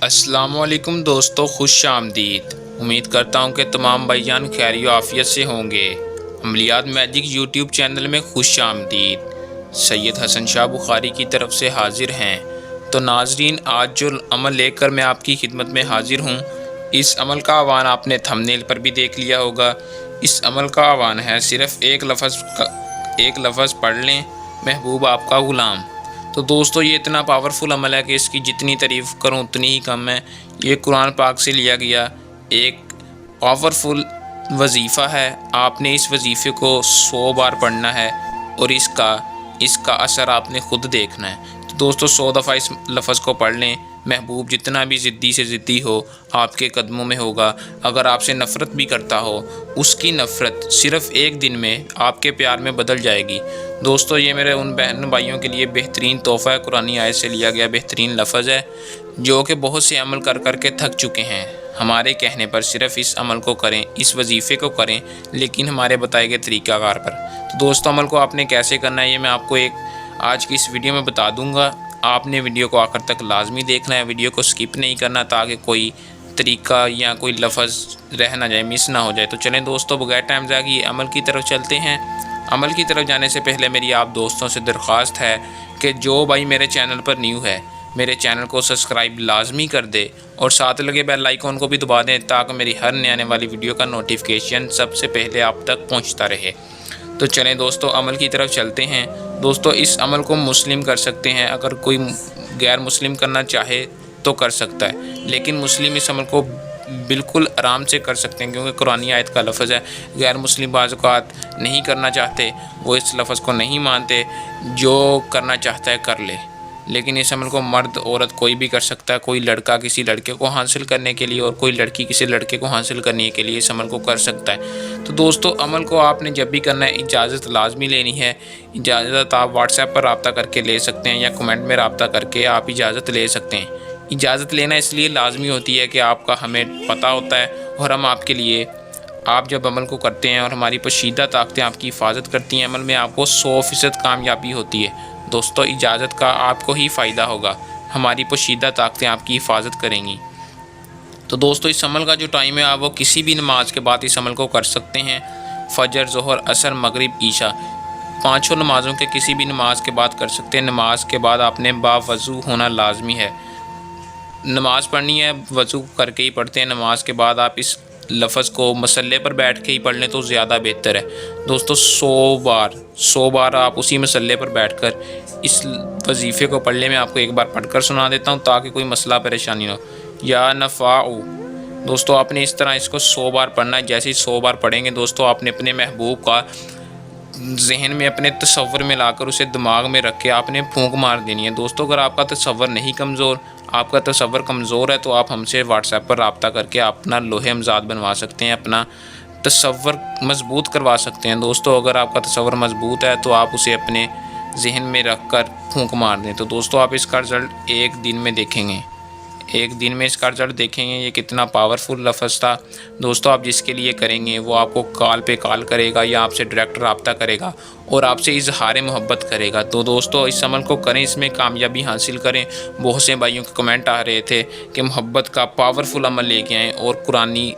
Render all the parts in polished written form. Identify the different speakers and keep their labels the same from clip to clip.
Speaker 1: अस्सलामुअलैकुम दोस्तों, खुश आमदीद। उम्मीद करता हूँ कि तमाम भाईजान खैरियो आफियत से होंगे। अमलियात मैजिक यूट्यूब चैनल में खुश आमदीद। सैयद हसन शाह बुखारी की तरफ से हाजिर हैं। तो नाजरीन, आज जो अमल लेकर मैं आपकी खिदमत में हाजिर हूँ, इस अमल का आह्वान आपने थंबनेल पर भी देख लिया होगा। इस अमल का आह्वान है सिर्फ़ एक लफ्ज़ पढ़ लें, महबूब आपका ग़ुलाम। तो दोस्तों, ये इतना पावरफुल अमल है कि इसकी जितनी तारीफ़ करूँ उतनी ही कम है। ये कुरान पाक से लिया गया एक पावरफुल वजीफ़ा है। आपने इस वजीफ़े को 100 बार पढ़ना है और इसका असर आपने खुद देखना है। तो दोस्तों, 100 दफ़ा इस लफ्ज़ को पढ़ लें। महबूब जितना भी ज़िद्दी से ज़िद्दी हो, आपके कदमों में होगा। अगर आपसे नफ़रत भी करता हो, उसकी नफ़रत सिर्फ़ एक दिन में आपके प्यार में बदल जाएगी। दोस्तों, ये मेरे उन बहन भाइयों के लिए बेहतरीन तोहफ़ा है। कुरानी आयत से लिया गया बेहतरीन लफ्ज़ है, जो कि बहुत से अमल कर के थक चुके हैं। हमारे कहने पर सिर्फ़ इस अमल को करें, इस वजीफ़े को करें, लेकिन हमारे बताए गए तरीक़ाकार पर। तो दोस्तों, अमल को आपने कैसे करना है, ये मैं आपको आज की इस वीडियो में बता दूँगा। आपने वीडियो को आखिर तक लाजमी देखना है, वीडियो को स्किप नहीं करना, ताकि कोई तरीका या कोई लफ्ज़ रह ना जाए, मिस ना हो जाए। तो चलें दोस्तों, बगैर टाइम ज़ाया अमल की तरफ चलते हैं। अमल की तरफ जाने से पहले मेरी आप दोस्तों से दरख्वास्त है कि जो भाई मेरे चैनल पर न्यू है, मेरे चैनल को सब्सक्राइब लाजमी कर दे और साथ लगे बेल आइकॉन को भी दबा दें, ताकि मेरी हर नए आने वाली वीडियो का नोटिफिकेशन सबसे पहले आप तक पहुंचता रहे। तो चलें दोस्तों, अमल की तरफ चलते हैं। दोस्तों, इस अमल को मुस्लिम कर सकते हैं, अगर कोई गैर मुस्लिम करना चाहे तो कर सकता है, लेकिन मुस्लिम इस अमल को बिल्कुल आराम से कर सकते हैं, क्योंकि कुरानी आयत का लफ्ज़ है। गैर मुस्लिम बाज़ औक़ात नहीं करना चाहते, वो इस लफ्ज़ को नहीं मानते, जो करना चाहता है कर ले। लेकिन इस अमल को मर्द औरत कोई भी कर सकता है। कोई लड़का किसी लड़के को हासिल करने के लिए और कोई लड़की किसी लड़के को हासिल करने के लिए इस अमल को कर सकता है। तो दोस्तों, अमल को आपने जब भी करना है, इजाज़त लाजमी लेनी है। इजाज़त आप व्हाट्सएप पर रब्ता करके ले सकते हैं, या कमेंट में रब्ता करके आप इजाज़त ले सकते हैं। इजाज़त लेना इसलिए लाजमी होती है कि आपका हमें पता होता है और हम आपके लिए, आप जब अमल को करते हैं और हमारी पोशीदा ताकतें आपकी हिफाजत करती हैं, अमल में आपको 100% कामयाबी होती है। दोस्तों, इजाज़त का आपको ही फ़ायदा होगा, हमारी पोशीदा ताकतें आपकी हिफाजत करेंगी। तो दोस्तों, इस अमल का जो टाइम है, आप वो किसी भी नमाज के बाद इस अमल को कर सकते हैं। फ़जर, ज़ोहर, असर, मगरिब, ईशा, पाँचों नमाज़ों के किसी भी नमाज के बाद कर सकते हैं। नमाज के बाद आपने बावज़ू होना लाजमी है। नमाज़ पढ़नी है, वज़ू करके ही पढ़ते हैं। नमाज के बाद आप इस लफ्ज़ को मसल्ले पर बैठ के ही पढ़ लें तो ज़्यादा बेहतर है। दोस्तों, 100 बार आप उसी मसल्ले पर बैठकर इस वजीफ़े को पढ़ लें। मैं आपको एक बार पढ़कर सुना देता हूँ, ताकि कोई मसला परेशानी ना हो। या नफ़ाउ। दोस्तों, आपने इस तरह इसको 100 बार पढ़ना है। जैसे ही 100 बार पढ़ेंगे दोस्तों, आपने अपने महबूब का जहन में, अपने तसव्वुर में लाकर उसे दिमाग में रख के आपने फूंक मार देनी है। दोस्तों, अगर आपका तसव्वुर कमज़ोर है, तो आप हमसे व्हाट्सएप पर रब्ता करके अपना लोहे अमजाद बनवा सकते हैं, अपना तसव्वुर मजबूत करवा सकते हैं। दोस्तों, अगर आपका तसव्वुर मजबूत है तो आप उसे अपने जहन में रख कर फूंक मार दें। तो दोस्तों, आप इसका रिज़ल्ट एक दिन में देखेंगे। इसका रिज़ल्ट देखेंगे ये कितना पावरफुल लफ्ज़ था। दोस्तों, आप जिसके लिए करेंगे वो आपको कॉल पे कॉल करेगा या आपसे डायरेक्ट रब्ता करेगा और आपसे इजहार मोहब्बत करेगा। तो दोस्तों, इस अमल को करें, इसमें कामयाबी हासिल करें। बहुत से भाइयों के कमेंट आ रहे थे कि मोहब्बत का पावरफुल अमल लेके आएँ और कुरानी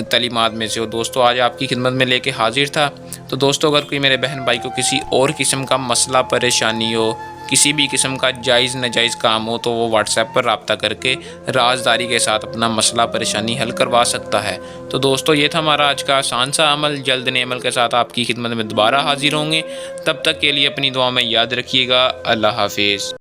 Speaker 1: तलीमात में से हो। दोस्तों, आज आपकी खिदमत में लेके हाजिर था। तो दोस्तों, अगर कोई मेरे बहन भाई को किसी और किस्म का मसला परेशानी हो, किसी भी किस्म का जायज़ नाजायज़ काम हो, तो वो व्हाट्सएप पर रब्ता करके राजदारी के साथ अपना मसला परेशानी हल करवा सकता है। तो दोस्तों, ये था हमारा आज का आसान सा अमल। जल्द नए अमल के साथ आपकी खिदमत में दोबारा हाजिर होंगे। तब तक के लिए अपनी दुआ में याद रखिएगा। अल्लाह हाफिज़।